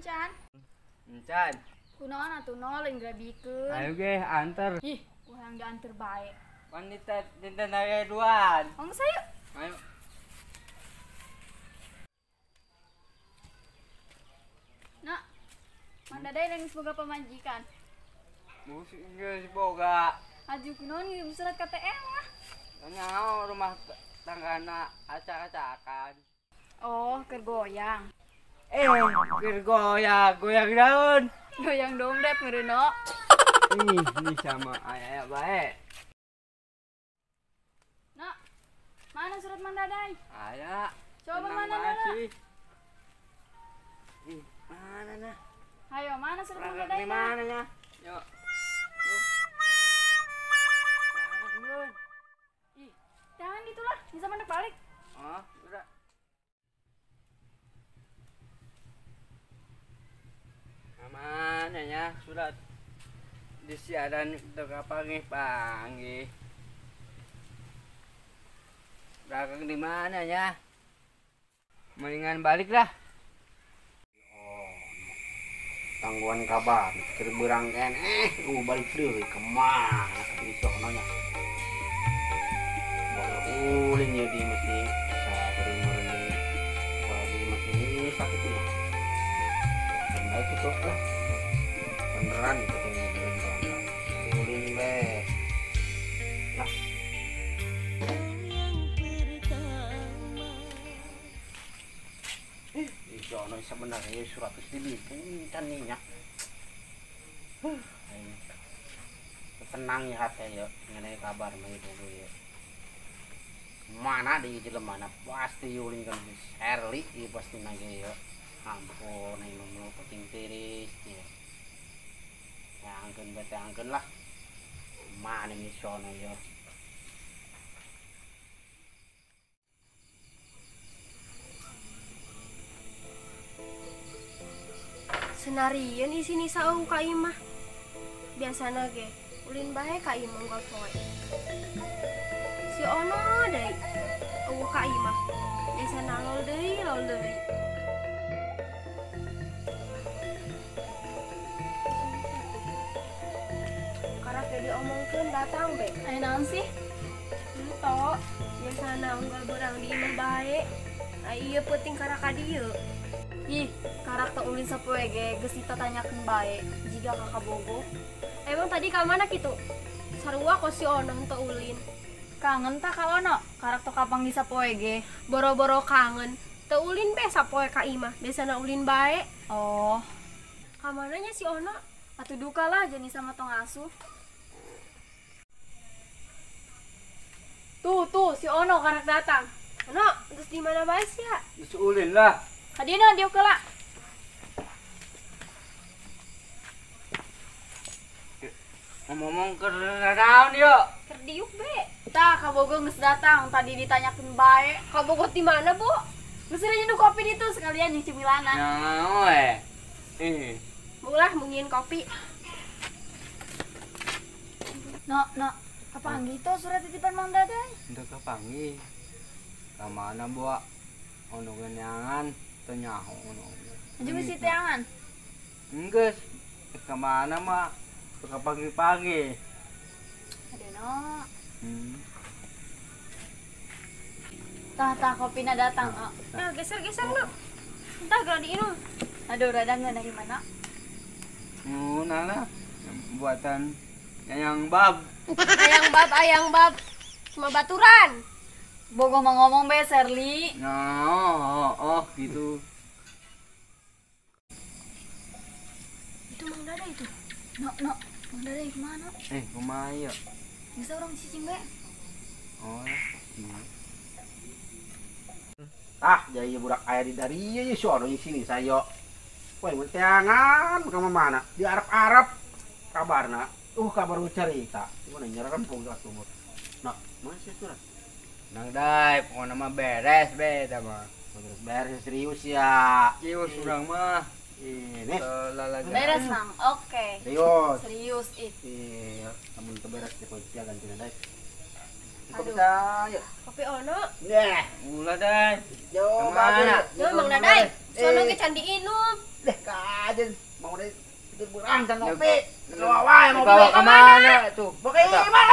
Encan. Encan. Kunaon atuh noleng grabikeun. Ayo ge antar. Ih, urang diantar bae. Wanita dinten aya duaan. Ongko sayu. Ayo. Nak. Mandaday nangis boga pamajikan. Musik geus boga. Aju kunaon ngirim surat KTM lah. Nyaho rumah tanggana acak-acakan. Oh, keur goyang. Keur goyang daun. Goyang dompet meureunno. Ini sama aya bae. Nak. Mana surat Mandaday? Aya. Coba Tenang mana banget Nak? sih. Ih, mana nah? Ayo, mana surat Perangkat Mandaday? di mana nya? Yuk. Perangkat belum. Ih, jangan gitulah, bisa mandek balik. Oh, udah. Mana ya surat disiaran untuk panggih. Belakang di mana ya? Mendingan balik lah. Tangguhan kabar pikir berangken balik deui ke mana di sono nya ulin ya di mesti saring-saring di mesti sakit ya baik itu lah beneran itu ulin be lah di sono sebenarnya surat dibikin kan nih ya tenang ya hati ya mengenai kabar mai dulu ya mana di jelema mana pasti ulin kan Sherly ya pasti nage ya ampun ini mau penting tiris ya angkeun bete angkeun lah mana nih sono ya senarian isi nisa au ka imah biasana ge ulin bae ka imah unggal poe si ono deui au ka imah biasana lol deui karak ge diomongkeun datang be Ayo naon sih? ento biasana unggal berang di imah bae ieu penting karak ka dieu. Ih, karakter ulin sapoe ge geus ditanyakeun bae jiga kakak bogo. Emang tadi ka mana kitu? Sarua kok si Ono henteu ulin. Kangen tak ka ono? Karakter kapang di sapoe ge. Boro-boro kangen. Teu ulin be sapoe ka imah. Biasana ulin bae. Oh, Ka mananya si Ono? atuh duka lah jadi sama tong asuh. Tuh si Ono karak datang. Ono, terus di mana bae sih ya? Geus ulin lah. Kadina dia keula. Ngomong ke naon yuk. Keur diuk be. Tah ka bogo geus datang, tadi ditanyakeun bae. Ka Bogor di mana, Bu? Geus nyeduh kopi ditu sekalian nyuci cemilanan. Nyaho Mulah mungkin kopi. No, apaan gitu surat titipan Mang Daday? Untuk kapangi. Ka mana buat ono genyangan teu nyaho ono. Aju misi teangan. Enggeus. Ka mana mah suka pagi-pagi. Adeno. Hmm. Tah kopina datang. Nah, geser-geser lu. Entah geura diinum. Aduh, radang dari mana? Nana buatan yang bab. Ayang bab. Cuma baturan. Bogo mau ngomong be Sherly. Oh, gitu. Itu Mang Dada itu. No, Mang Daday kemana? Kumaha ya? Bisa orang cicing be. Oh, iya. jadi budak aya di dari ieu sono di sini sayo poe mun teangan ka mana di Arab kabarna kabar cerita gimana nyerakan punggas umur nah masih surat Nang Day, pokoknya mah beres be eta mah. beres serius ya Cius urang mah. ini Lalaga. Beres Mang. Oke. serius Serius ih. namun keberes di polisi ganti nadai Kopi Aduh. saya. Kopi ono. Deh, Gula deh. yo Kemana? Yo Mang Dadai, sono ke candi inum. Deh, kajen. Mau deh tidur berang dan Ya, ngopi. ya. Lo wae mau Dibawa beli. kemana tuh? Pakai mana